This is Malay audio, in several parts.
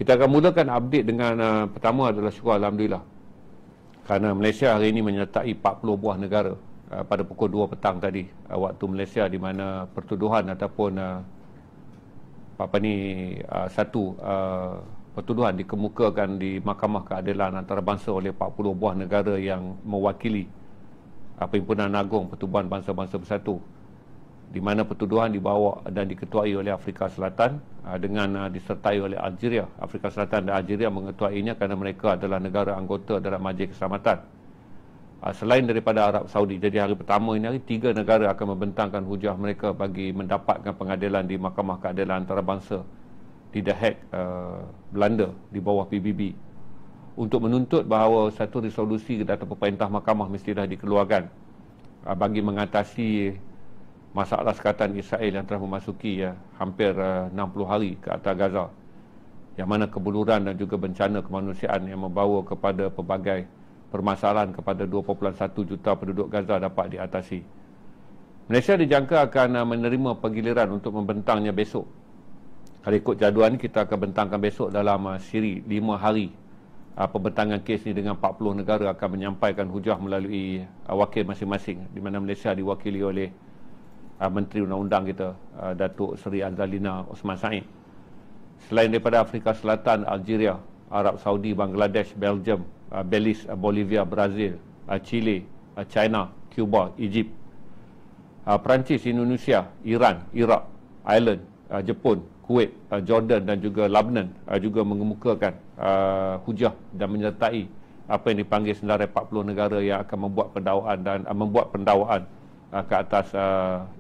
Kita akan mulakan update dengan pertama adalah syukur Alhamdulillah. Kerana Malaysia hari ini menyertai 40 buah negara pada pukul 2 petang tadi waktu Malaysia, di mana pertuduhan ataupun satu pertuduhan dikemukakan di Mahkamah Keadilan Antarabangsa oleh 40 buah negara yang mewakili Perhimpunan Agung Pertubuhan Bangsa-Bangsa Bersatu, di mana pertuduhan dibawa dan diketuai oleh Afrika Selatan dengan disertai oleh Algeria. Afrika Selatan dan Algeria mengetuainya kerana mereka adalah negara anggota dalam Majlis Keselamatan. Selain daripada Arab Saudi, jadi hari pertama ini 3 negara akan membentangkan hujah mereka bagi mendapatkan pengadilan di Mahkamah Keadilan Antarabangsa di The Hague, Belanda, di bawah PBB, untuk menuntut bahawa satu resolusi ataupun perintah mahkamah mestilah dikeluarkan bagi mengatasi masalah sekatan Israel yang telah memasuki hampir 60 hari ke atas Gaza, yang mana kebuluran dan juga bencana kemanusiaan yang membawa kepada pelbagai permasalahan kepada 2.1 juta penduduk Gaza dapat diatasi. Malaysia dijangka akan menerima penggiliran untuk membentangnya besok. Kalau ikut jadual ni, kita akan bentangkan besok dalam siri 5 hari pembentangan kes ni, dengan 40 negara akan menyampaikan hujah melalui wakil masing-masing, di mana Malaysia diwakili oleh Menteri Undang-Undang kita, Datuk Seri Azalina Osman Said. Selain daripada Afrika Selatan, Algeria, Arab Saudi, Bangladesh, Belgium, Belize, Bolivia, Brazil, Chile, China, Cuba, Egypt, Perancis, Indonesia, Iran, Iraq, Ireland, Jepun, Kuwait, Jordan dan juga Lebanon juga mengemukakan hujah dan menyertai apa yang dipanggil senarai 40 negara yang akan membuat pendakwaan ke atas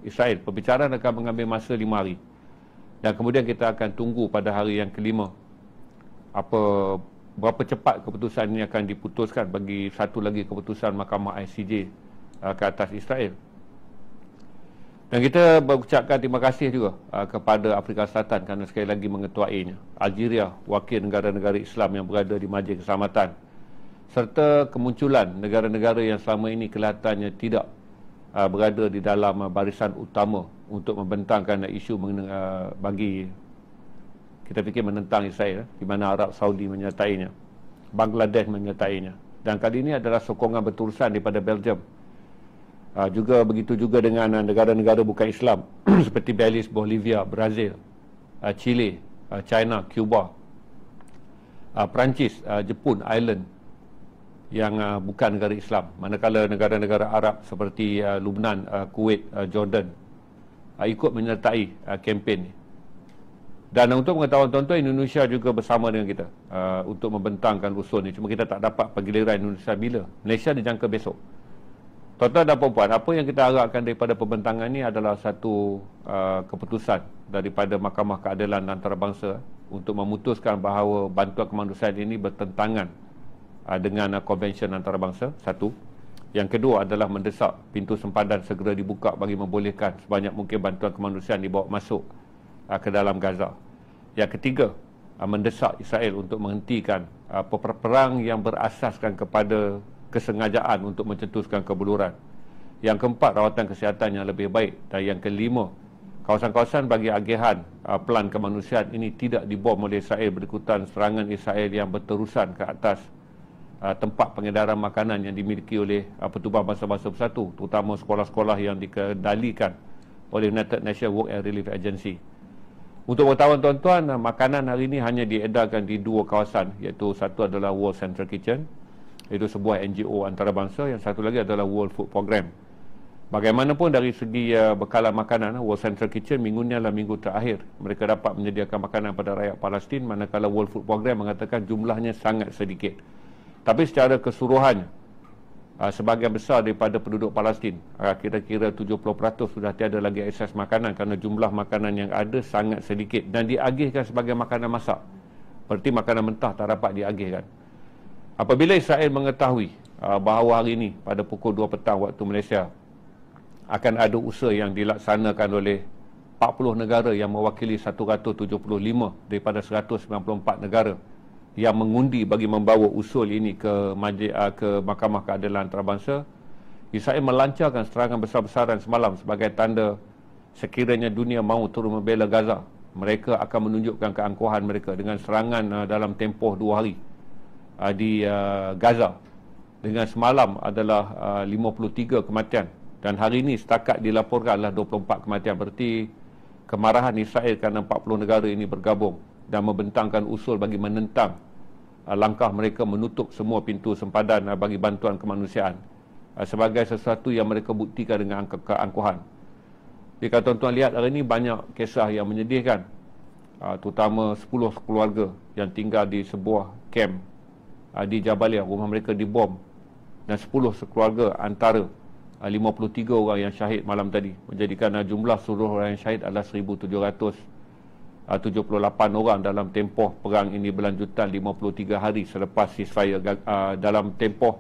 Israel. Perbicaraan akan mengambil masa 5 hari, dan kemudian kita akan tunggu pada hari yang kelima berapa cepat keputusan ini akan diputuskan bagi satu lagi keputusan Mahkamah ICJ ke atas Israel. Dan kita berucapkan terima kasih juga kepada Afrika Selatan kerana sekali lagi mengetuainya, Algeria, wakil negara-negara Islam yang berada di Majlis Keselamatan, serta kemunculan negara-negara yang selama ini kelihatannya tidak berada di dalam barisan utama untuk membentangkan isu bagi kita fikir menentang Israel, di mana Arab Saudi menyertainya, Bangladesh menyertainya, dan kali ini adalah sokongan berterusan daripada Belgium. Juga begitu juga dengan negara-negara bukan Islam seperti Belize, Bolivia, Brazil, Chile, China, Cuba, Perancis, Jepun, Ireland yang bukan negara Islam, manakala negara-negara Arab seperti Lebanon, Kuwait, Jordan ikut menyertai kempen ni. Dan untuk mengetahui tuan-tuan, Indonesia juga bersama dengan kita untuk membentangkan usul ni. Cuma kita tak dapat penggiliran Indonesia bila. Malaysia dijangka besok. Tuan-tuan dan puan-puan, apa yang kita harapkan daripada pembentangan ni adalah satu keputusan daripada Mahkamah Keadilan Antarabangsa untuk memutuskan bahawa bantuan kemanusiaan ini bertentangan dengan konvensyen antarabangsa, satu. Yang kedua adalah mendesak pintu sempadan segera dibuka bagi membolehkan sebanyak mungkin bantuan kemanusiaan dibawa masuk ke dalam Gaza. Yang ketiga, mendesak Israel untuk menghentikan perang yang berasaskan kepada kesengajaan untuk mencetuskan kebuluran. Yang keempat, rawatan kesihatan yang lebih baik. Dan yang kelima, kawasan-kawasan bagi agihan pelan kemanusiaan ini tidak dibom oleh Israel berikutan serangan Israel yang berterusan ke atas tempat pengedaran makanan yang dimiliki oleh Pertubuhan Bangsa-Bangsa Bersatu, terutama sekolah-sekolah yang dikendalikan oleh United Nations Work and Relief Agency. Untuk pengetahuan tuan-tuan, makanan hari ini hanya diedarkan di 2 kawasan, iaitu satu adalah World Central Kitchen, iaitu sebuah NGO antarabangsa, yang satu lagi adalah World Food Program. Bagaimanapun dari segi bekalan makanan, World Central Kitchen minggu ni adalah minggu terakhir mereka dapat menyediakan makanan pada rakyat Palestin, manakala World Food Program mengatakan jumlahnya sangat sedikit. Tapi secara keseluruhannya, sebahagian besar daripada penduduk Palestin, kira-kira 70% sudah tiada lagi akses makanan kerana jumlah makanan yang ada sangat sedikit dan diagihkan sebagai makanan masak. Berarti makanan mentah tak dapat diagihkan. Apabila Israel mengetahui bahawa hari ini pada pukul 2 petang waktu Malaysia akan ada usaha yang dilaksanakan oleh 40 negara yang mewakili 175 daripada 194 negara yang mengundi bagi membawa usul ini ke Mahkamah Keadilan Antarabangsa, Israel melancarkan serangan besar-besaran semalam sebagai tanda sekiranya dunia mahu turun membela Gaza mereka akan menunjukkan keangkuhan mereka dengan serangan dalam tempoh 2 hari di Gaza. Dengan semalam adalah 53 kematian. Dan hari ini setakat dilaporkan adalah 24 kematian. Berarti kemarahan Israel kerana 40 negara ini bergabung dan membentangkan usul bagi menentang langkah mereka menutup semua pintu sempadan bagi bantuan kemanusiaan sebagai sesuatu yang mereka buktikan dengan keangkuhan. Jadi kalau tuan-tuan lihat hari ini banyak kisah yang menyedihkan, terutama 10 keluarga yang tinggal di sebuah kamp di Jabalia, rumah mereka dibom dan 10 sekeluarga antara 53 orang yang syahid malam tadi, menjadikan jumlah seluruh orang yang syahid adalah 1,778 orang dalam tempoh perang ini berlanjutan 53 hari selepas ceasefire dalam tempoh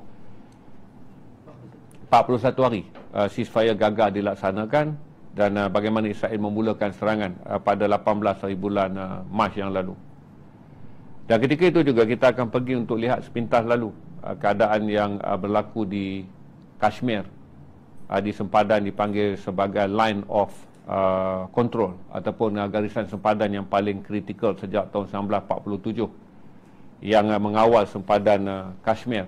41 hari ceasefire gagal dilaksanakan. Dan bagaimana Israel memulakan serangan pada 18 hari bulan Mac yang lalu. Dan ketika itu juga kita akan pergi untuk lihat sepintas lalu keadaan yang berlaku di Kashmir, di sempadan dipanggil sebagai line of control ataupun garisan sempadan yang paling kritikal sejak tahun 1947 yang mengawal sempadan Kashmir,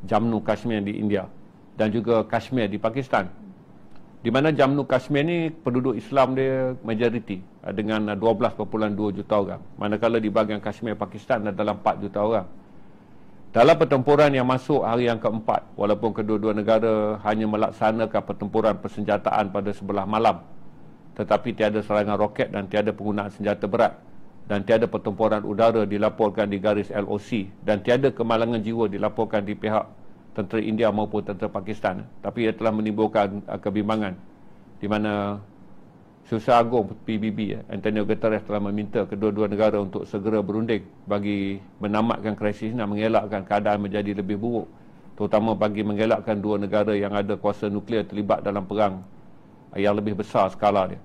Jammu Kashmir di India dan juga Kashmir di Pakistan. Di mana Jammu Kashmir ni penduduk Islam dia majoriti dengan 12.2 juta orang. Manakala di bahagian Kashmir Pakistan adalah 4 juta orang. Dalam pertempuran yang masuk hari yang keempat, walaupun kedua-dua negara hanya melaksanakan pertempuran persenjataan pada sebelah malam, tetapi tiada serangan roket dan tiada penggunaan senjata berat dan tiada pertempuran udara dilaporkan di garis LOC dan tiada kemalangan jiwa dilaporkan di pihak tentera India maupun tentera Pakistan. Tapi ia telah menimbulkan kebimbangan di mana Susah Agung PBB Antonio Guterres telah meminta kedua-dua negara untuk segera berunding bagi menamatkan krisis dan mengelakkan keadaan menjadi lebih buruk, terutama bagi mengelakkan dua negara yang ada kuasa nuklear terlibat dalam perang yang lebih besar skala dia.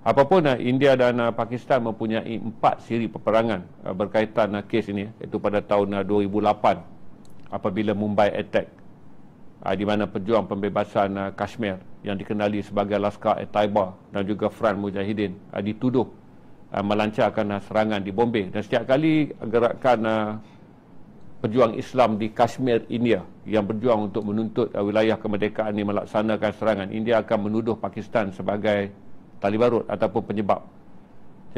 Apapun, India dan Pakistan mempunyai 4 siri peperangan berkaitan kes ini, iaitu pada tahun 2008 apabila Mumbai Attack, di mana pejuang pembebasan Kashmir yang dikenali sebagai Lashkar-e-Taiba dan juga Front Mujahidin dituduh melancarkan serangan di Bombay. Dan setiap kali gerakan pejuang Islam di Kashmir, India yang berjuang untuk menuntut wilayah kemerdekaan ini melaksanakan serangan, India akan menuduh Pakistan sebagai tali barut ataupun penyebab.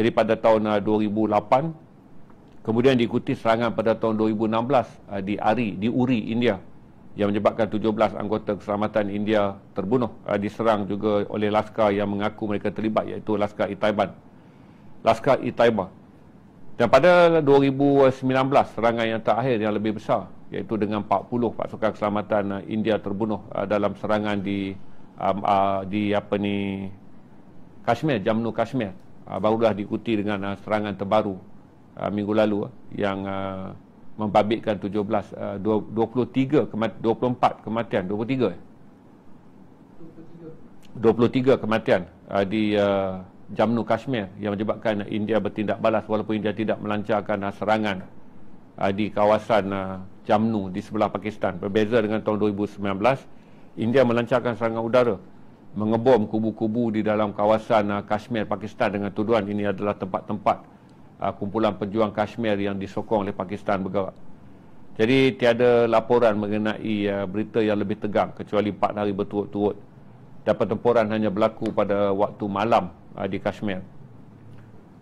Jadi pada tahun 2008 kemudian diikuti serangan pada tahun 2016 di Uri, India, yang menyebabkan 17 anggota keselamatan India terbunuh, diserang juga oleh Lashkar yang mengaku mereka terlibat, iaitu Lashkar-e-Taiba. Dan pada 2019 serangan yang terakhir yang lebih besar, iaitu dengan 40 pasukan keselamatan India terbunuh dalam serangan di Kashmir, Jammu Kashmir, barulah diikuti dengan serangan terbaru minggu lalu yang membabitkan 24 kematian 23 kematian di Jammu Kashmir, yang menyebabkan India bertindak balas walaupun India tidak melancarkan serangan di kawasan Jammu di sebelah Pakistan. Berbeza dengan tahun 2019, India melancarkan serangan udara mengebom kubu-kubu di dalam kawasan Kashmir Pakistan dengan tuduhan ini adalah tempat-tempat kumpulan pejuang Kashmir yang disokong oleh Pakistan bergerak. Jadi tiada laporan mengenai berita yang lebih tegang kecuali 4 hari berturut-turut. Dan pertempuran hanya berlaku pada waktu malam di Kashmir.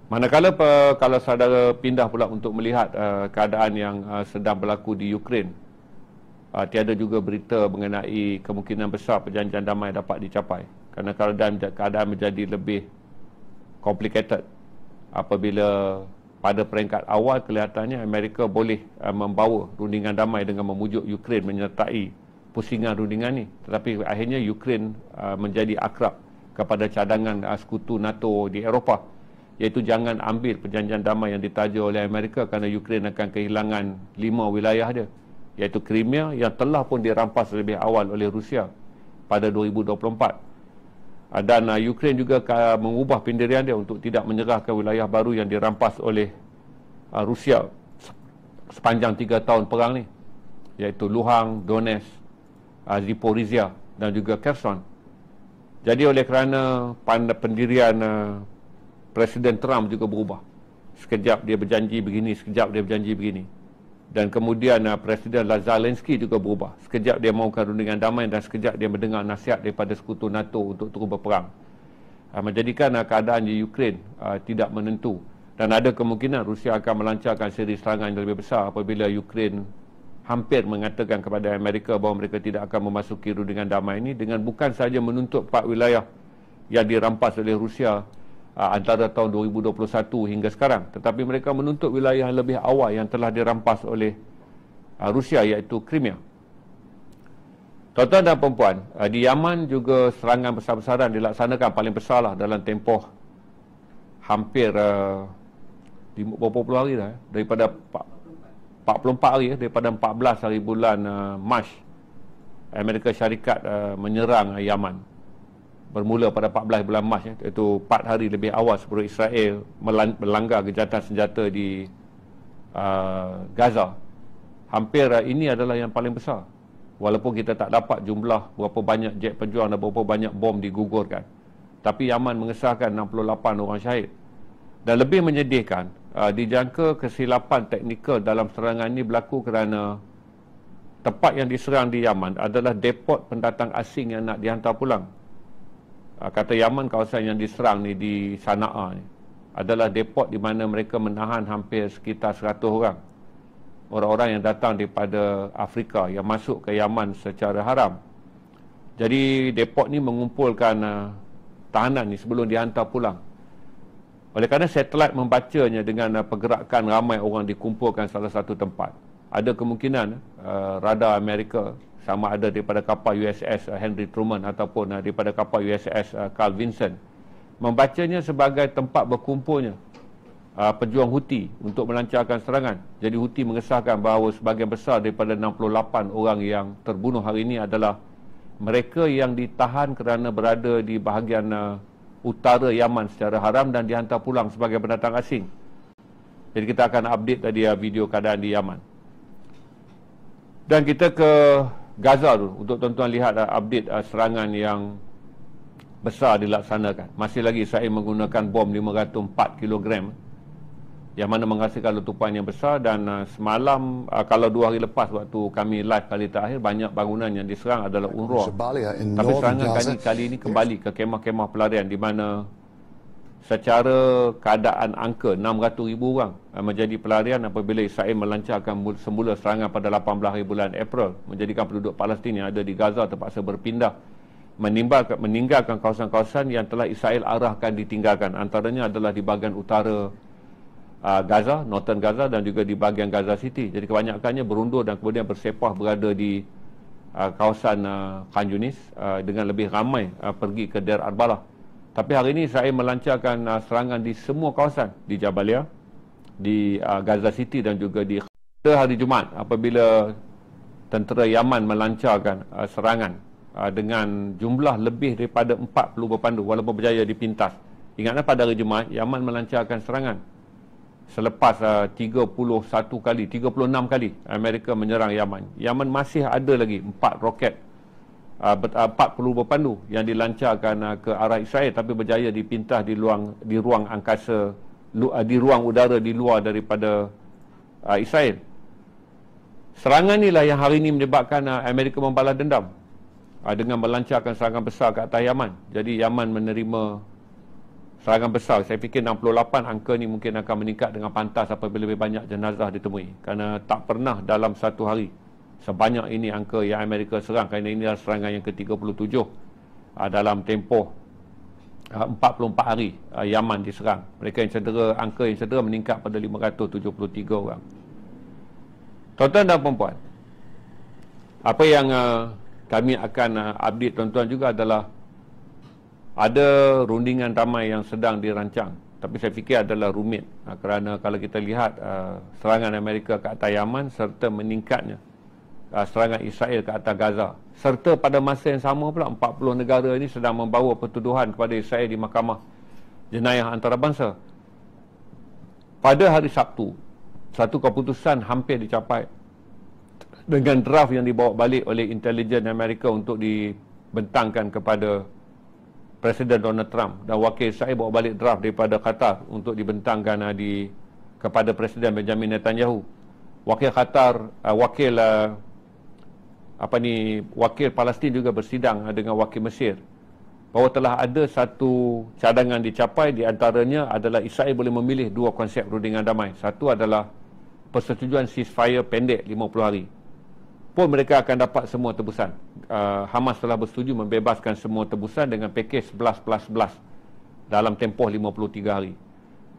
Manakala kalau saudara pindah pula untuk melihat keadaan yang sedang berlaku di Ukraine, tiada juga berita mengenai kemungkinan besar perjanjian damai dapat dicapai. Kerana keadaan menjadi lebih complicated apabila pada peringkat awal kelihatannya Amerika boleh membawa rundingan damai dengan memujuk Ukraine menyertai pusingan rundingan ini. Tetapi akhirnya Ukraine menjadi akrab kepada cadangan sekutu NATO di Eropah, iaitu jangan ambil perjanjian damai yang ditaja oleh Amerika kerana Ukraine akan kehilangan 5 wilayah dia, iaitu Crimea yang telah pun dirampas lebih awal oleh Rusia pada 2024. Dan Ukraine juga mengubah pendirian dia untuk tidak menyerahkan wilayah baru yang dirampas oleh Rusia sepanjang 3 tahun perang ni, iaitu Luhansk, Donetsk, Zaporizhia dan juga Kherson. Jadi oleh kerana pendirian Presiden Trump juga berubah. Sekejap dia berjanji begini, sekejap dia berjanji begini. Dan kemudian Presiden Zelensky juga berubah. Sekejap dia mahukan rundingan damai dan sekejap dia mendengar nasihat daripada sekutu NATO untuk terus berperang. Menjadikan keadaan di Ukraine tidak menentu. Dan ada kemungkinan Rusia akan melancarkan siri serangan yang lebih besar apabila Ukraine hampir mengatakan kepada Amerika bahawa mereka tidak akan memasuki rundingan damai ini dengan bukan sahaja menuntut 4 wilayah yang dirampas oleh Rusia antara tahun 2021 hingga sekarang, tetapi mereka menuntut wilayah yang lebih awal yang telah dirampas oleh Rusia, iaitu Crimea. Tuan-tuan dan perempuan, di Yaman juga serangan besar-besaran dilaksanakan, paling besarlah dalam tempoh hampir berapa puluh hari dah, daripada 44 hari, daripada 14 hari bulan Mac, Amerika Syarikat menyerang Yaman. Bermula pada 14 bulan Mac, iaitu 4 hari lebih awal sebelum Israel melanggar gencatan senjata di Gaza. Hampir ini adalah yang paling besar. Walaupun kita tak dapat jumlah berapa banyak jet pejuang dan berapa banyak bom digugurkan, tapi Yaman mengesahkan 68 orang syahid. Dan lebih menyedihkan, dijangka kesilapan teknikal dalam serangan ini berlaku kerana tempat yang diserang di Yaman adalah depot pendatang asing yang nak dihantar pulang. Kata Yaman, kawasan yang diserang ni di Sana'a ni adalah depot di mana mereka menahan hampir sekitar 100 orang. Orang-orang yang datang daripada Afrika yang masuk ke Yaman secara haram. Jadi depot ni mengumpulkan tahanan ni sebelum dihantar pulang. Oleh kerana satelit membacanya dengan pergerakan ramai orang dikumpulkan salah satu tempat, ada kemungkinan radar Amerika, sama ada daripada kapal USS Henry Truman ataupun daripada kapal USS Carl Vinson, membacanya sebagai tempat berkumpulnya pejuang Houthi untuk melancarkan serangan. Jadi Houthi mengesahkan bahawa sebahagian besar daripada 68 orang yang terbunuh hari ini adalah mereka yang ditahan kerana berada di bahagian utara Yaman secara haram dan dihantar pulang sebagai pendatang asing. Jadi kita akan update tadi video keadaan di Yaman. Dan kita ke Gaza dulu untuk tuan-tuan lihat update serangan yang besar dilaksanakan. Masih lagi Israel menggunakan bom 504 kg yang mana menghasilkan letupan yang besar. Dan semalam, kalau 2 hari lepas waktu kami live kali terakhir, banyak bangunan yang diserang adalah UNRWA. Tapi serangan kali ini kembali ke kemah-kemah pelarian di mana secara keadaan angka 600,000 orang menjadi pelarian apabila Israel melancarkan semula serangan pada 18 hari bulan April, menjadikan penduduk Palestin yang ada di Gaza terpaksa berpindah meninggalkan kawasan-kawasan yang telah Israel arahkan ditinggalkan. Antaranya adalah di bahagian utara Gaza, Northern Gaza, dan juga di bahagian Gaza City. Jadi kebanyakannya berundur dan kemudian bersepah berada di kawasan Khan Yunis, dengan lebih ramai pergi ke Deir al-Balah. Tapi hari ini Israel melancarkan serangan di semua kawasan, di Jabalia, di Gaza City dan juga di hari Jumaat apabila tentera Yaman melancarkan serangan dengan jumlah lebih daripada 40 berpandu walaupun berjaya dipintas. Ingatlah pada hari Jumaat Yaman melancarkan serangan selepas 36 kali Amerika menyerang Yaman. Yaman masih ada lagi 4 roket 40 berpandu yang dilancarkan ke arah Israel, tapi berjaya dipintas di ruang angkasa, di ruang udara di luar daripada Israel. Serangan inilah yang hari ini menyebabkan Amerika membalas dendam dengan melancarkan serangan besar ke atas Yaman. Jadi Yaman menerima serangan besar. Saya fikir 68 angka ni mungkin akan meningkat dengan pantas apabila lebih banyak jenazah ditemui, kerana tak pernah dalam satu hari sebanyak ini angka yang Amerika serang, kerana ini adalah serangan yang ke-37 dalam tempoh 44 hari Yaman diserang. Mereka yang cedera, angka yang cedera meningkat pada 573 orang. Tuan-tuan dan perempuan, apa yang kami akan update tuan-tuan juga adalah ada rundingan damai yang sedang dirancang, tapi saya fikir adalah rumit kerana kalau kita lihat serangan Amerika ke atas Yaman serta meningkatnya serangan Israel ke atas Gaza, serta pada masa yang sama pula 40 negara ini sedang membawa pertuduhan kepada Israel di Mahkamah Jenayah Antarabangsa. Pada hari Sabtu, satu keputusan hampir dicapai dengan draft yang dibawa balik oleh intelijen Amerika untuk dibentangkan kepada Presiden Donald Trump, dan wakil Israel bawa balik draft daripada Qatar untuk dibentangkan kepada Presiden Benjamin Netanyahu. Wakil Qatar, wakil Palestin juga bersidang dengan wakil Mesir bahawa telah ada satu cadangan dicapai, di antaranya adalah Israel boleh memilih dua konsep rundingan damai. Satu adalah persetujuan ceasefire pendek 50 hari. Pun mereka akan dapat semua tebusan. Hamas telah bersetuju membebaskan semua tebusan dengan pakej 11+11 dalam tempoh 53 hari.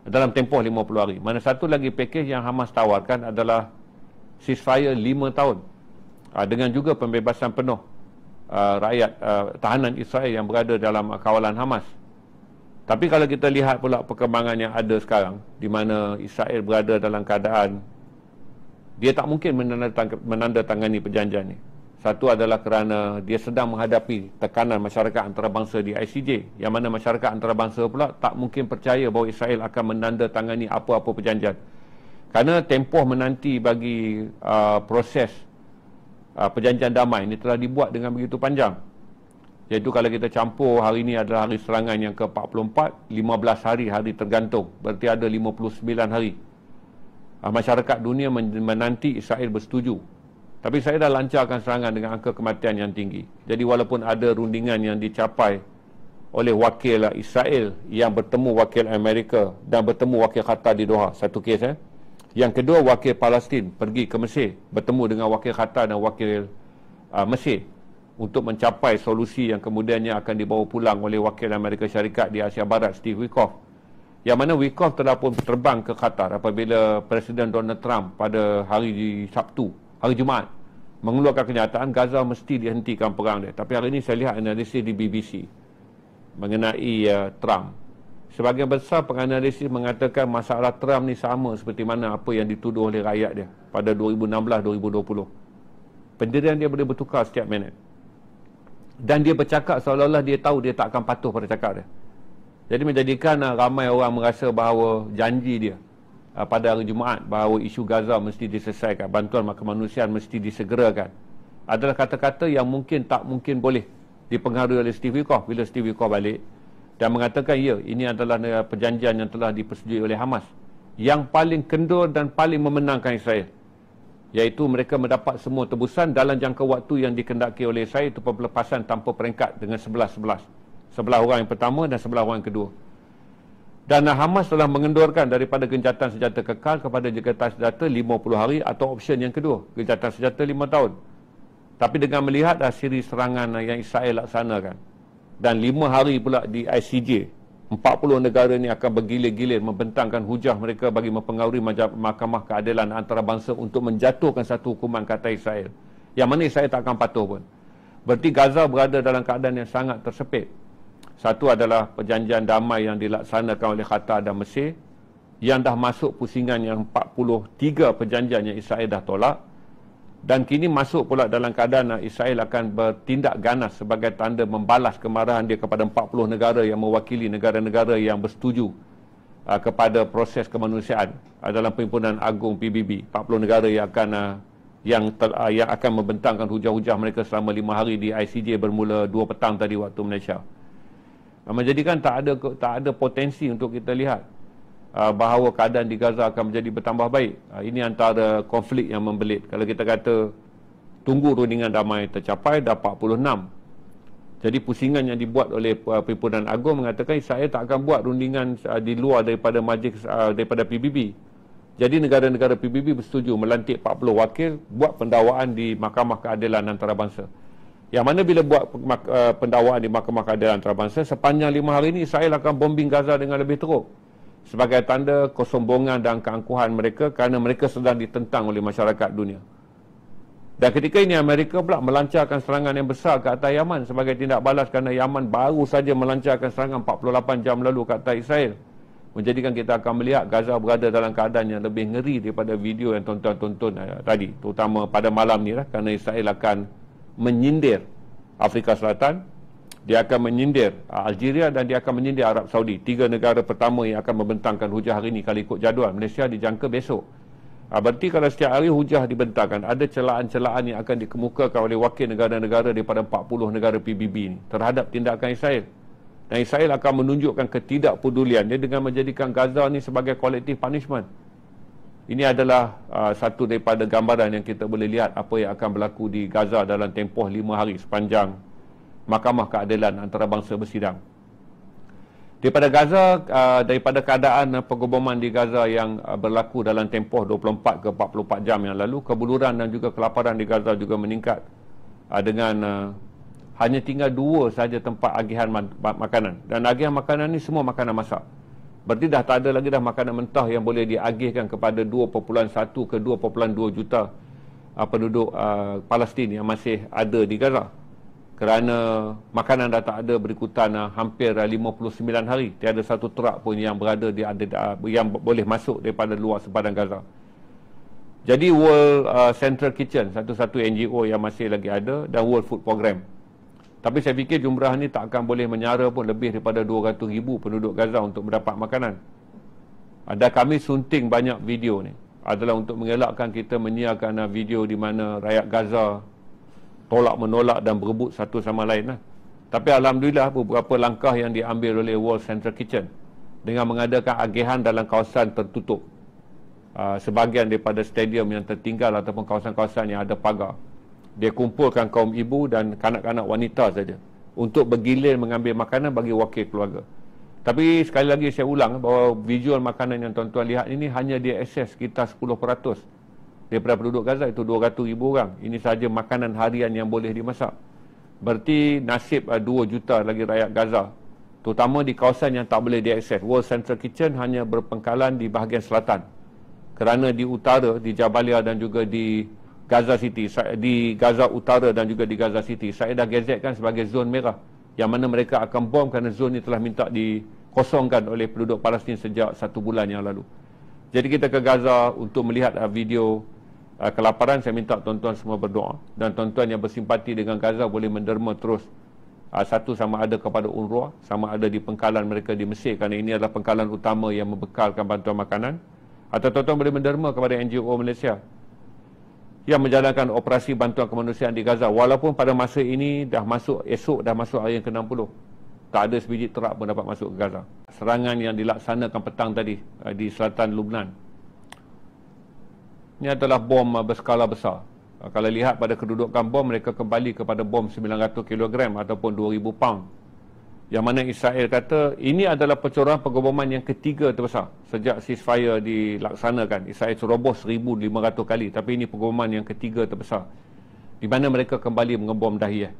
Dalam tempoh 50 hari. Mana satu lagi pakej yang Hamas tawarkan adalah ceasefire 5 tahun. Dengan juga pembebasan penuh rakyat tahanan Israel yang berada dalam kawalan Hamas. Tapi kalau kita lihat pula perkembangan yang ada sekarang, di mana Israel berada dalam keadaan dia tak mungkin menandatangani perjanjian ini. Satu adalah kerana dia sedang menghadapi tekanan masyarakat antarabangsa di ICJ, yang mana masyarakat antarabangsa pula tak mungkin percaya bahawa Israel akan menandatangani apa-apa perjanjian. Kerana tempoh menanti bagi proses perjanjian damai ini telah dibuat dengan begitu panjang. Iaitu kalau kita campur, hari ini adalah hari serangan yang ke-44, 15 hari tergantung, berarti ada 59 hari. Masyarakat dunia menanti Israel bersetuju. Tapi saya dah lancarkan serangan dengan angka kematian yang tinggi. Jadi walaupun ada rundingan yang dicapai oleh wakil Israel yang bertemu wakil Amerika dan bertemu wakil Qatar di Doha, satu kes. Yang kedua, wakil Palestin pergi ke Mesir, bertemu dengan wakil Qatar dan wakil Mesir untuk mencapai solusi yang kemudiannya akan dibawa pulang oleh wakil Amerika Syarikat di Asia Barat, Steve Witkoff. Yang mana Witkoff telah pun terbang ke Qatar apabila Presiden Donald Trump pada hari Jumaat mengeluarkan kenyataan Gaza mesti dihentikan perang dia. Tapi hari ini saya lihat analisis di BBC mengenai Trump. Sebahagian besar penganalisis mengatakan masalah Trump ni sama seperti mana apa yang dituduh oleh rakyat dia pada 2016-2020. Pendirian dia boleh bertukar setiap minit. Dan dia bercakap seolah-olah dia tahu dia tak akan patuh pada cakap dia. Jadi menjadikan ramai orang merasa bahawa janji dia pada hari Jumaat bahawa isu Gaza mesti diselesaikan, bantuan kemanusiaan mesti disegerakan, adalah kata-kata yang tak mungkin boleh dipengaruhi oleh Steve Witkoff bila Steve Witkoff balik dan mengatakan ya, ini adalah perjanjian yang telah dipersetujui oleh Hamas yang paling kendur dan paling memenangkan Israel, iaitu mereka mendapat semua tebusan dalam jangka waktu yang dikendaki oleh Israel, itu pelepasan tanpa peringkat dengan 11-11. Sebelah orang yang pertama dan sebelah orang yang kedua. Dan Hamas telah mengendurkan daripada gencatan senjata kekal kepada gencatan senjata 50 hari atau option yang kedua, gencatan senjata 5 tahun. Tapi dengan melihat siri serangan yang Israel laksanakan dan 5 hari pula di ICJ, 40 negara ini akan bergilir-gilir membentangkan hujah mereka bagi mempengaruhi Mahkamah Keadilan Antarabangsa untuk menjatuhkan satu hukuman ke atas Israel, yang mana Israel tak akan patuh pun. Berarti Gaza berada dalam keadaan yang sangat tersepit. Satu adalah perjanjian damai yang dilaksanakan oleh Qatar dan Mesir, yang dah masuk pusingan yang 43 perjanjian yang Israel dah tolak, dan kini masuk pula dalam keadaan Israel akan bertindak ganas sebagai tanda membalas kemarahan dia kepada 40 negara yang mewakili negara-negara yang bersetuju kepada proses kemanusiaan dalam Perhimpunan Agung PBB. 40 negara yang akan membentangkan hujah-hujah mereka selama 5 hari di ICJ bermula 2 petang tadi waktu Malaysia. Menjadikan tak ada potensi untuk kita lihat bahawa keadaan di Gaza akan menjadi bertambah baik. Ini antara konflik yang membelit. Kalau kita kata tunggu rundingan damai tercapai, dah 46. Jadi pusingan yang dibuat oleh Perhimpunan Agung mengatakan Israel tak akan buat rundingan di luar daripada majlis daripada PBB. Jadi negara-negara PBB bersetuju melantik 40 wakil buat pendakwaan di Mahkamah Keadilan Antarabangsa. Yang mana bila buat pendakwaan di Mahkamah Keadilan Antarabangsa, sepanjang 5 hari ini Israel akan bombing Gaza dengan lebih teruk sebagai tanda kesombongan dan keangkuhan mereka kerana mereka sedang ditentang oleh masyarakat dunia. Dan ketika ini Amerika pula melancarkan serangan yang besar ke atas Yaman sebagai tindak balas kerana Yaman baru saja melancarkan serangan 48 jam lalu ke atas Israel, menjadikan kita akan melihat Gaza berada dalam keadaan yang lebih ngeri daripada video yang tuan-tuan tonton tadi, terutama pada malam ni kerana Israel akan menyindir Afrika Selatan, dia akan menyindir Algeria dan dia akan menyindir Arab Saudi. 3 negara pertama yang akan membentangkan hujah hari ini kalau ikut jadual. Malaysia dijangka besok. Berarti kalau setiap hari hujah dibentangkan, ada celaan-celaan yang akan dikemukakan oleh wakil negara-negara daripada 40 negara PBB ini terhadap tindakan Israel. Dan Israel akan menunjukkan ketidakpedulian dia dengan menjadikan Gaza ni sebagai collective punishment. Ini adalah satu daripada gambaran yang kita boleh lihat apa yang akan berlaku di Gaza dalam tempoh 5 hari sepanjang Mahkamah Keadilan Antarabangsa bersidang. Daripada Gaza, daripada keadaan pengeboman di Gaza yang berlaku dalam tempoh 24 ke 44 jam yang lalu, kebuluran dan juga kelaparan di Gaza juga meningkat dengan hanya tinggal 2 saja tempat agihan makanan. Dan agihan makanan ni semua makanan masak. Berarti dah tak ada lagi dah makanan mentah yang boleh diagihkan kepada 2.1 ke 2.2 juta penduduk Palestin yang masih ada di Gaza. Kerana makanan dah tak ada berikutan hampir 59 hari. Tiada satu truk pun yang berada yang boleh masuk daripada luar sepadan Gaza. Jadi World Central Kitchen, satu-satu NGO yang masih lagi ada, dan World Food Program. Tapi saya fikir jumlah ni tak akan boleh menyara pun lebih daripada 200,000 penduduk Gaza untuk mendapat makanan. Dan kami sunting banyak video ni adalah untuk mengelakkan kita menyiarkan video di mana rakyat Gaza tolak-menolak dan berebut satu sama lain lah. Tapi Alhamdulillah beberapa langkah yang diambil oleh World Central Kitchen dengan mengadakan agihan dalam kawasan tertutup, sebahagian daripada stadium yang tertinggal ataupun kawasan-kawasan yang ada pagar. Dia kumpulkan kaum ibu dan kanak-kanak wanita saja untuk bergilir mengambil makanan bagi wakil keluarga. Tapi sekali lagi saya ulang bahawa visual makanan yang tuan-tuan lihat ini hanya dia akses sekitar 10% daripada penduduk Gaza, itu 200,000 orang. Ini sahaja makanan harian yang boleh dimasak. Berarti nasib 2 juta lagi rakyat Gaza, terutama di kawasan yang tak boleh diakses. World Central Kitchen hanya berpangkalan di bahagian selatan. Kerana di utara, di Jabalia dan juga di Gaza City, di Gaza Utara dan juga di Gaza City, saya dah gazetkan sebagai zon merah, yang mana mereka akan bom kerana zon ini telah minta dikosongkan oleh penduduk Palestin sejak 1 bulan yang lalu. Jadi kita ke Gaza untuk melihat video kelaparan. Saya minta tuan-tuan semua berdoa, dan tuan-tuan yang bersimpati dengan Gaza boleh menderma terus, satu sama ada kepada UNRWA, sama ada di pengkalan mereka di Mesir, kerana ini adalah pengkalan utama yang membekalkan bantuan makanan, atau tuan-tuan boleh menderma kepada NGO Malaysia yang menjalankan operasi bantuan kemanusiaan di Gaza. Walaupun pada masa ini esok dah masuk hari yang ke-60, tak ada sebiji truk pun dapat masuk ke Gaza. Serangan yang dilaksanakan petang tadi di selatan Lubnan, ini adalah bom berskala besar. Kalau lihat pada kedudukan bom, mereka kembali kepada bom 900 kg ataupun 2,000 pound. Yang mana Israel kata ini adalah pencoran pengeboman yang ketiga terbesar sejak ceasefire dilaksanakan. Israel ceroboh 1,500 kali, tapi ini pengeboman yang ketiga terbesar, di mana mereka kembali mengebom Dahiyah.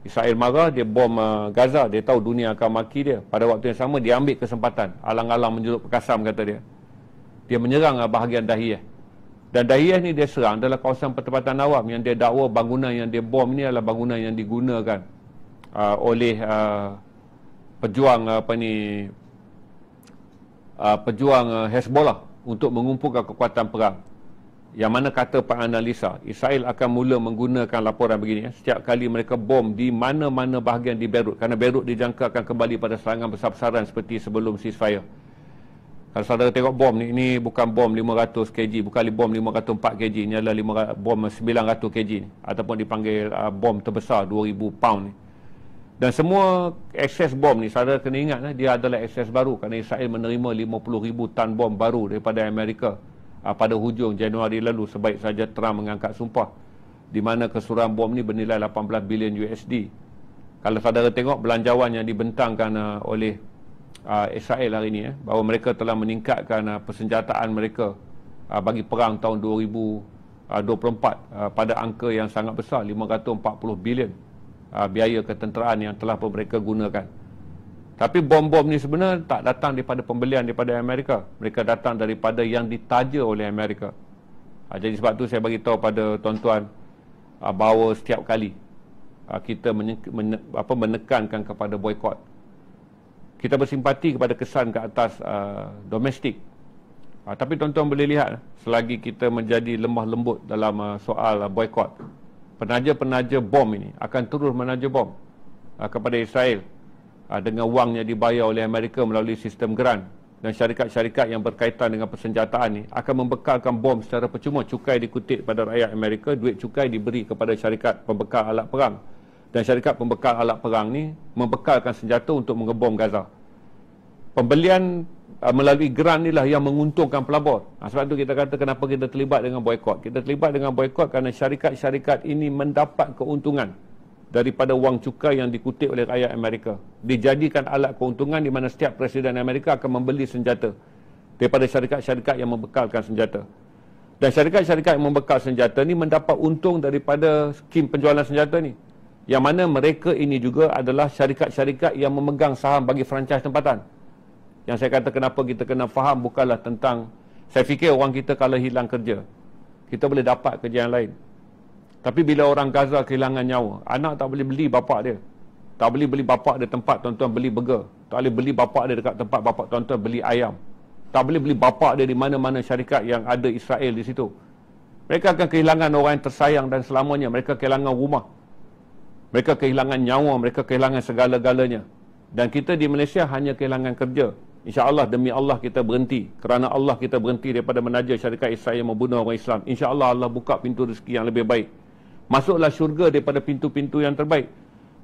Israel marah, dia bom Gaza, dia tahu dunia akan maki dia. Pada waktu yang sama, dia ambil kesempatan, alang-alang menjelut perkasam, kata dia. Dia menyerang bahagian Dahiyah. Dan Dahiyah ni dia serang adalah kawasan pertempatan awam yang dia dakwa bangunan yang dia bom ni adalah bangunan yang digunakan oleh pejuang pejuang Hezbollah untuk mengumpulkan kekuatan perang. Yang mana kata penganalisa, Israel akan mula menggunakan laporan begini, setiap kali mereka bom di mana-mana bahagian di Beirut, kerana Beirut dijangka akan kembali pada serangan besar-besaran seperti sebelum ceasefire. Kalau saudara tengok bom ni, ini bukan bom 500 kg, bukan bom 504 kg, ini adalah bom 900 kg ni, ataupun dipanggil bom terbesar 2,000 pound ni. Dan semua akses bom ni, saudara kena ingat dia adalah akses baru, kerana Israel menerima 50,000 tan bom baru daripada Amerika pada hujung Januari lalu, sebaik saja Trump mengangkat sumpah, di mana keseluruhan bom ni bernilai 18 bilion USD. Kalau saudara tengok belanjawan yang dibentangkan oleh Israel hari ini, bahawa mereka telah meningkatkan persenjataan mereka bagi perang tahun 2024 pada angka yang sangat besar, 540 bilion biaya ketenteraan yang telah pun mereka gunakan. Tapi bom-bom ni sebenarnya tak datang daripada pembelian daripada Amerika, mereka datang daripada yang ditaja oleh Amerika. Jadi sebab tu saya bagi tahu pada tuan-tuan bahawa setiap kali kita menekankan kepada boikot, kita bersimpati kepada kesan ke atas domestik. Tapi tuan-tuan boleh lihat, selagi kita menjadi lemah lembut dalam soal boikot, penaja-penaja bom ini akan terus menaja bom kepada Israel dengan wang yang dibayar oleh Amerika melalui sistem grant. Dan syarikat-syarikat yang berkaitan dengan persenjataan ini akan membekalkan bom secara percuma. Cukai dikutip pada rakyat Amerika, duit cukai diberi kepada syarikat pembekal alat perang. Dan syarikat pembekal alat perang ni membekalkan senjata untuk mengebom Gaza. Pembelian melalui geran inilah yang menguntungkan pelabur. Sebab tu kita kata kenapa kita terlibat dengan boikot. Kita terlibat dengan boikot kerana syarikat-syarikat ini mendapat keuntungan daripada wang cukai yang dikutip oleh rakyat Amerika. Dijadikan alat keuntungan di mana setiap Presiden Amerika akan membeli senjata daripada syarikat-syarikat yang membekalkan senjata. Dan syarikat-syarikat yang membekal senjata ni mendapat untung daripada skim penjualan senjata ni. Yang mana mereka ini juga adalah syarikat-syarikat yang memegang saham bagi franchise tempatan. Yang saya kata kenapa kita kena faham bukanlah tentang, saya fikir orang kita kalau hilang kerja, kita boleh dapat kerja yang lain. Tapi bila orang Gaza kehilangan nyawa, anak tak boleh beli bapak dia. Tak boleh beli bapak dia tempat tuan-tuan beli burger. Tak boleh beli bapak dia dekat tempat bapak tuan-tuan beli ayam. Tak boleh beli bapak dia di mana-mana syarikat yang ada Israel di situ. Mereka akan kehilangan orang yang tersayang dan selamanya. Mereka kehilangan rumah. Mereka kehilangan nyawa. Mereka kehilangan segala-galanya. Dan kita di Malaysia hanya kehilangan kerja. InsyaAllah demi Allah kita berhenti. Kerana Allah kita berhenti daripada menaja syarikat Israel yang membunuh orang Islam. InsyaAllah Allah buka pintu rezeki yang lebih baik. Masuklah syurga daripada pintu-pintu yang terbaik.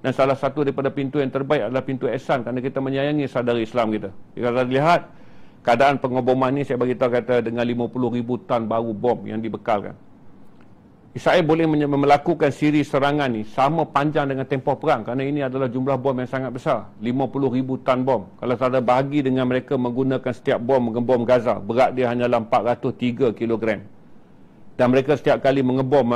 Dan salah satu daripada pintu yang terbaik adalah pintu ihsan. Kerana kita menyayangi saudara Islam kita. Kita lihat keadaan pengeboman ni, saya beritahu kata dengan 50,000 tan baru bom yang dibekalkan. Israel boleh melakukan siri serangan ni sama panjang dengan tempoh perang kerana ini adalah jumlah bom yang sangat besar. 50,000 tan bom. Kalau saudara bahagi dengan mereka menggunakan setiap bom mengebom Gaza, berat dia hanyalah 403 kg. Dan mereka setiap kali mengebom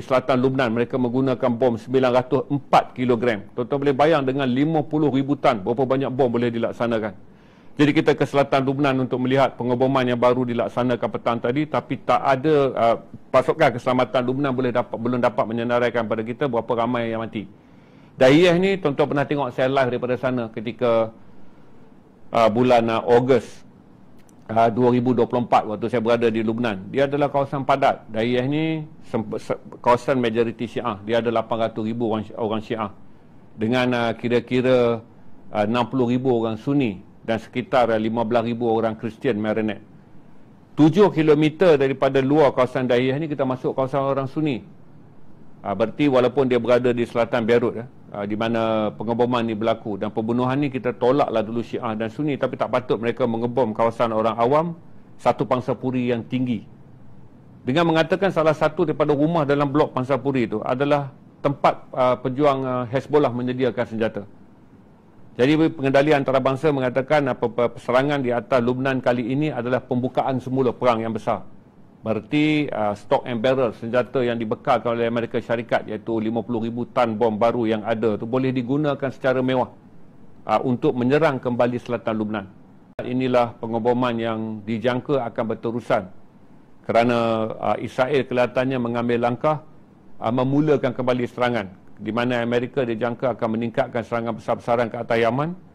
selatan Lubnan, mereka menggunakan bom 904 kg. Tuan-tuan boleh bayang dengan 50,000 tan berapa banyak bom boleh dilaksanakan. Jadi kita ke selatan Lubnan untuk melihat pengeboman yang baru dilaksanakan petang tadi, tapi tak ada pasukan keselamatan Lubnan belum dapat menyenaraikan pada kita berapa ramai yang mati. Daiyah ni tuan-tuan pernah tengok saya live daripada sana ketika bulan Ogos 2024 waktu saya berada di Lubnan. Dia adalah kawasan padat. Daiyah ni kawasan majoriti Syiah. Dia ada 800,000 orang Syiah dengan kira-kira 60,000 orang Sunni dan sekitar 15,000 orang Kristian Maronite. 7 km daripada luar kawasan Daiyah ni kita masuk kawasan orang Sunni. Berarti walaupun dia berada di selatan Beirut di mana pengeboman ni berlaku dan pembunuhan ni kita tolaklah dulu Syiah dan Sunni, tapi tak patut mereka mengebom kawasan orang awam, satu pangsapuri yang tinggi. Dengan mengatakan salah satu daripada rumah dalam blok pangsapuri itu adalah tempat pejuang Hezbollah menyediakan senjata. Jadi pengendali antarabangsa mengatakan serangan di atas Lubnan kali ini adalah pembukaan semula perang yang besar. Berarti stock and barrel senjata yang dibekalkan oleh Amerika Syarikat, iaitu 50,000 tan bom baru yang ada tu boleh digunakan secara mewah untuk menyerang kembali selatan Lubnan. Inilah pengeboman yang dijangka akan berterusan kerana Israel kelihatannya mengambil langkah memulakan kembali serangan, di mana Amerika dijangka akan meningkatkan serangan besar-besaran ke atas Yaman.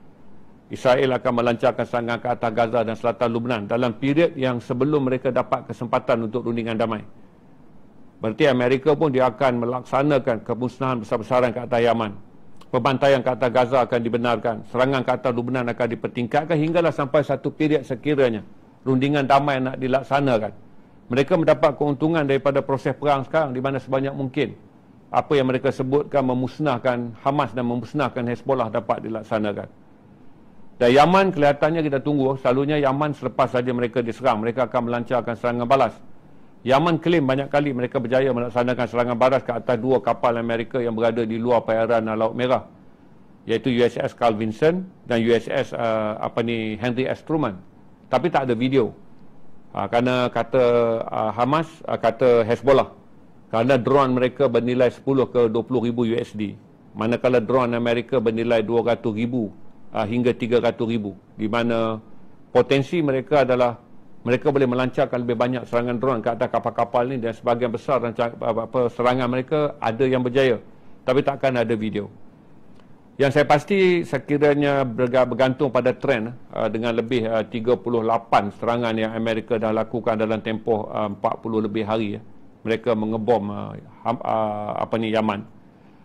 Israel akan melancarkan serangan ke atas Gaza dan selatan Lubnan dalam period yang sebelum mereka dapat kesempatan untuk rundingan damai. Berarti Amerika pun dia akan melaksanakan kemusnahan besar-besaran ke atas Yaman. Pembantaian ke atas Gaza akan dibenarkan. Serangan ke atas Lubnan akan dipertingkatkan hinggalah sampai satu period sekiranya rundingan damai nak dilaksanakan. Mereka mendapat keuntungan daripada proses perang sekarang, di mana sebanyak mungkin apa yang mereka sebutkan memusnahkan Hamas dan memusnahkan Hezbollah dapat dilaksanakan. Dan Yaman kelihatannya kita tunggu. Selalunya Yaman selepas saja mereka diserang, mereka akan melancarkan serangan balas. Yaman klaim banyak kali mereka berjaya melaksanakan serangan balas ke atas 2 kapal Amerika yang berada di luar perairan Laut Merah, iaitu USS Carl Vinson dan USS Henry S. Truman. Tapi tak ada video. Kerana kata Hamas, kata Hezbollah, kerana drone mereka bernilai 10 ke 20,000 USD, manakala drone Amerika bernilai 200,000 hingga 300,000, di mana potensi mereka adalah mereka boleh melancarkan lebih banyak serangan drone ke atas kapal-kapal ni, dan sebahagian besar serangan mereka ada yang berjaya, tapi takkan ada video. Yang saya pasti sekiranya bergantung pada trend dengan lebih 38 serangan yang Amerika dah lakukan dalam tempoh 40 lebih hari. Mereka mengebom Yaman.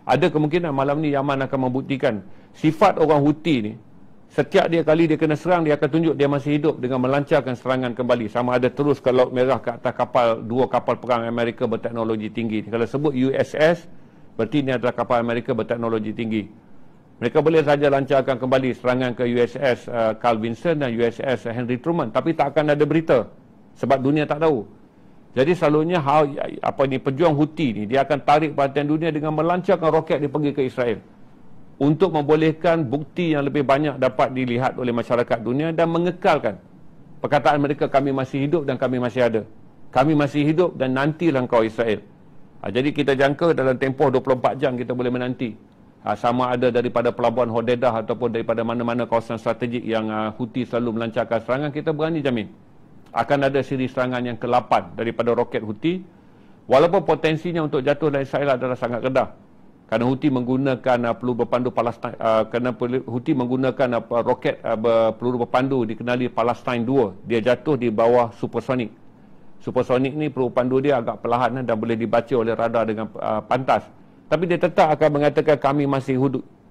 Ada kemungkinan malam ni Yaman akan membuktikan sifat orang Houthi ni. Setiap kali dia kena serang, dia akan tunjuk dia masih hidup dengan melancarkan serangan kembali. Sama ada terus ke Laut Merah ke atas kapal, 2 kapal perang Amerika berteknologi tinggi. Kalau sebut USS, Seperti ini adalah kapal Amerika berteknologi tinggi. Mereka boleh saja lancarkan kembali serangan ke USS Carl Vinson dan USS Henry Truman, tapi tak akan ada berita sebab dunia tak tahu. Jadi selalunya pejuang Houthi ni dia akan tarik perhatian dunia dengan melancarkan roket dia pergi ke Israel untuk membolehkan bukti yang lebih banyak dapat dilihat oleh masyarakat dunia dan mengekalkan perkataan mereka, kami masih hidup dan kami masih ada. Kami masih hidup dan nantilah kau Israel. Jadi kita jangka dalam tempoh 24 jam kita boleh menanti. Sama ada daripada pelabuhan Hodedah ataupun daripada mana-mana kawasan strategik yang Houthi selalu melancarkan serangan, kita berani jamin akan ada siri serangan yang ke-8 daripada roket Houthi, walaupun potensinya untuk jatuh dari Israel adalah sangat rendah kerana Houthi menggunakan peluru berpandu Palestin, kerana Houthi menggunakan roket peluru berpandu dikenali Palestine 2. Dia jatuh di bawah supersonik. Supersonik ni peluru pandu dia agak perlahan dan boleh dibaca oleh radar dengan pantas, tapi dia tetap akan mengatakan kami masih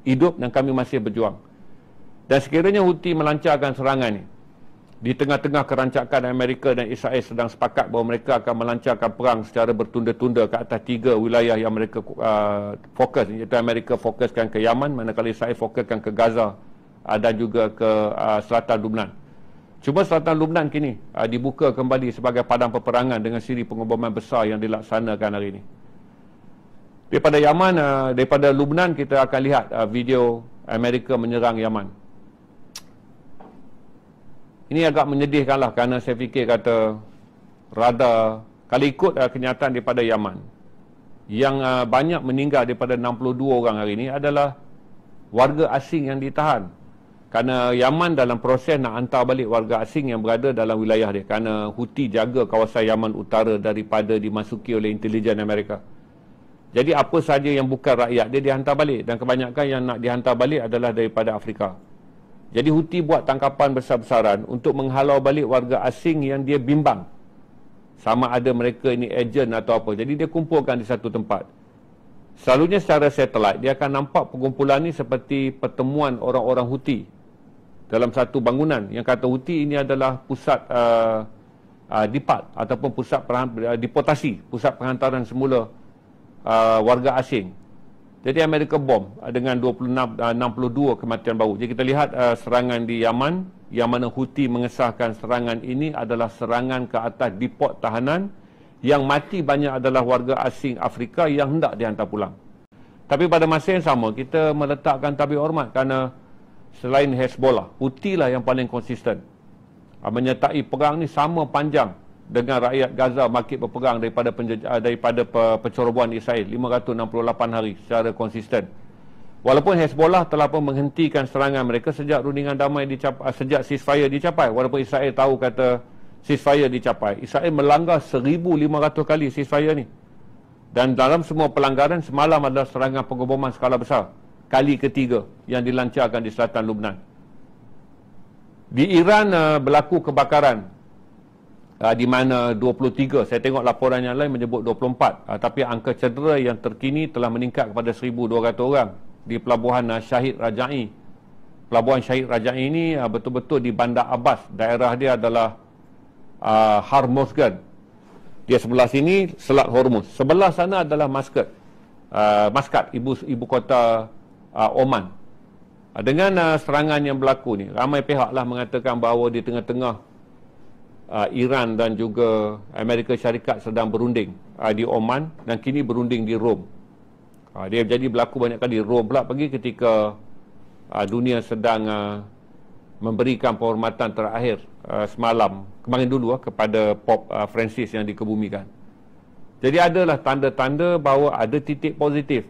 hidup dan kami masih berjuang. Dan sekiranya Houthi melancarkan serangan ni di tengah-tengah kerancakan Amerika dan Israel sedang sepakat bahawa mereka akan melancarkan perang secara bertunda-tunda ke atas 3 wilayah yang mereka fokus, iaitu Amerika fokuskan ke Yaman, manakala Israel fokuskan ke Gaza dan juga ke selatan Lubnan. Cuma selatan Lubnan kini dibuka kembali sebagai padang peperangan dengan siri pengeboman besar yang dilaksanakan hari ini. Daripada Yaman, daripada Lubnan kita akan lihat video Amerika menyerang Yaman. Ini agak menyedihkanlah kerana saya fikir kata radar, kalau ikut kenyataan daripada Yaman, yang banyak meninggal daripada 62 orang hari ini adalah warga asing yang ditahan. Kerana Yaman dalam proses nak hantar balik warga asing yang berada dalam wilayah dia, kerana Houthi jaga kawasan Yaman Utara daripada dimasuki oleh intelijen Amerika. Jadi apa saja yang bukan rakyat dia dihantar balik, dan kebanyakan yang nak dihantar balik adalah daripada Afrika. Jadi Houthi buat tangkapan besar-besaran untuk menghalau balik warga asing yang dia bimbang sama ada mereka ini ejen atau apa. Jadi dia kumpulkan di satu tempat. Selalunya secara satelit dia akan nampak perkumpulan ni seperti pertemuan orang-orang Houthi dalam satu bangunan yang kata Houthi ini adalah pusat dipat ataupun pusat deportasi, pusat penghantaran semula warga asing. Jadi Amerika bom dengan 62 kematian baru. Jadi kita lihat serangan di Yaman, yang mana Houthi mengesahkan serangan ini adalah serangan ke atas depot tahanan. Yang mati banyak adalah warga asing Afrika yang hendak dihantar pulang. Tapi pada masa yang sama kita meletakkan tabir hormat kerana selain Hezbollah, Houthi lah yang paling konsisten menyertai perang ni sama panjang dengan rakyat Gaza makin berperang daripada pencerobohan Israel 568 hari secara konsisten. Walaupun Hezbollah telah pun menghentikan serangan mereka sejak rundingan damai sejak ceasefire dicapai. Walaupun Israel tahu kata ceasefire dicapai, Israel melanggar 1,500 kali ceasefire ni. Dan dalam semua pelanggaran semalam adalah serangan pengeboman skala besar, kali ketiga yang dilancarkan di selatan Lubnan. Di Iran berlaku kebakaran di mana 23, saya tengok laporan yang lain menyebut 24, tapi angka cedera yang terkini telah meningkat kepada 1,200 orang di pelabuhan Syahid Raja'i. Pelabuhan Syahid Raja'i ini betul-betul di Bandar Abbas, daerah dia adalah Hormuzgan. Dia sebelah sini Selat Hormuz, sebelah sana adalah Maskat, ibu kota Oman. Dengan serangan yang berlaku ni, ramai pihak lah mengatakan bahawa di tengah-tengah Iran dan juga Amerika Syarikat sedang berunding di Oman dan kini berunding di Rom. Dia jadi berlaku banyak kali. Rom pula pergi ketika dunia sedang memberikan penghormatan terakhir semalam, kemarin dulu kepada Pope Francis yang dikebumikan. Jadi adalah tanda-tanda bahawa ada titik positif,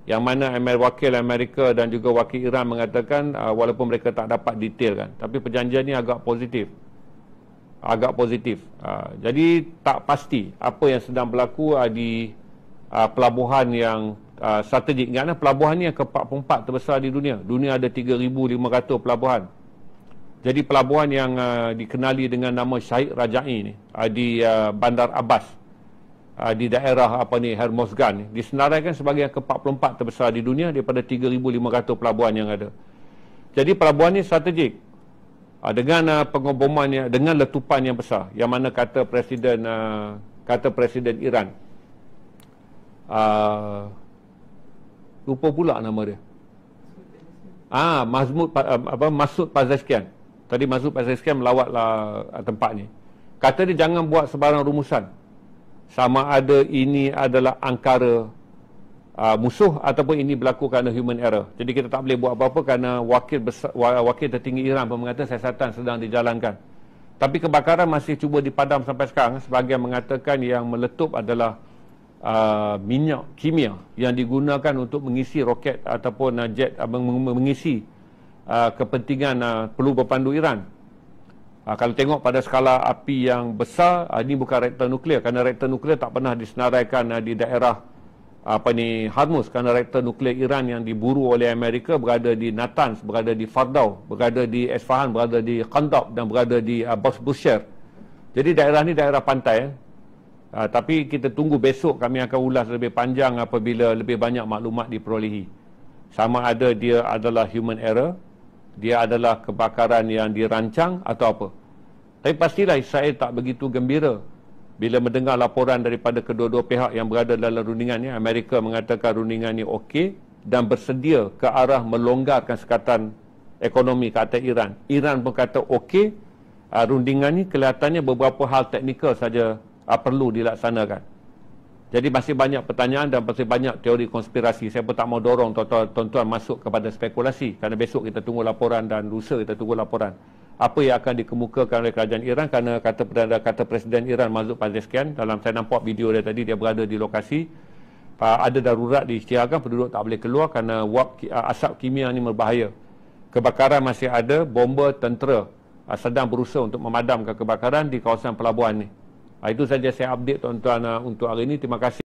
yang mana wakil Amerika dan juga wakil Iran mengatakan walaupun mereka tak dapat detailkan, tapi perjanjian ini agak positif. Jadi tak pasti apa yang sedang berlaku di pelabuhan yang strategik. Kerana pelabuhan ni yang ke-44 terbesar di dunia. Dunia ada 3,500 pelabuhan. Jadi pelabuhan yang dikenali dengan nama Syahid Raja'i ni di Bandar Abbas, di daerah Hormuzgan ni, disenaraikan sebagai yang ke-44 terbesar di dunia daripada 3,500 pelabuhan yang ada. Jadi pelabuhan ni strategik. Dengan pengeboman, dengan letupan yang besar, yang mana kata Presiden Iran, Lupa pula nama dia. Masud Pezeshkian. Tadi Masud Pezeshkian melawatlah tempat ni. Kata dia jangan buat sebarang rumusan. Sama ada ini adalah angkara musuh ataupun ini berlaku kerana human error. Jadi kita tak boleh buat apa-apa kerana wakil tertinggi Iran pun mengatakan siasatan sedang dijalankan. Tapi kebakaran masih cuba dipadam sampai sekarang. Sebahagian mengatakan yang meletup adalah minyak kimia yang digunakan untuk mengisi roket ataupun jet, mengisi kepentingan peluru berpandu Iran. Kalau tengok pada skala api yang besar, ini bukan reaktor nuklear, kerana reaktor nuklear tak pernah disenaraikan di daerah Hormuz, kerana reaktor nuklear Iran yang diburu oleh Amerika berada di Natanz, berada di Fordow, berada di Esfahan, berada di Qandab dan berada di Bushehr. Jadi daerah ni daerah pantai. Tapi kita tunggu besok, kami akan ulas lebih panjang apabila lebih banyak maklumat diperolehi. Sama ada dia adalah human error, dia adalah kebakaran yang dirancang atau apa. Tapi pastilah Israel tak begitu gembira bila mendengar laporan daripada kedua-dua pihak yang berada dalam rundingan ni. Amerika mengatakan rundingan ni okey dan bersedia ke arah melonggarkan sekatan ekonomi ke atas Iran. Iran pun kata okey. Rundingan ni kelihatannya beberapa hal teknikal saja perlu dilaksanakan. Jadi masih banyak pertanyaan dan masih banyak teori konspirasi. Saya pun tak mau dorong tuan-tuan masuk kepada spekulasi, kerana besok kita tunggu laporan dan lusa kita tunggu laporan apa yang akan dikemukakan oleh kerajaan Iran. Kerana kata Presiden Iran Masud Pezeshkian, dalam saya nampak video dia tadi, dia berada di lokasi, ada darurat diisytiharkan, penduduk tak boleh keluar kerana asap kimia ni berbahaya. Kebakaran masih ada, bomba tentera sedang berusaha untuk memadamkan kebakaran di kawasan pelabuhan ni. Itu saja saya update tuan-tuan untuk hari ini. Terima kasih.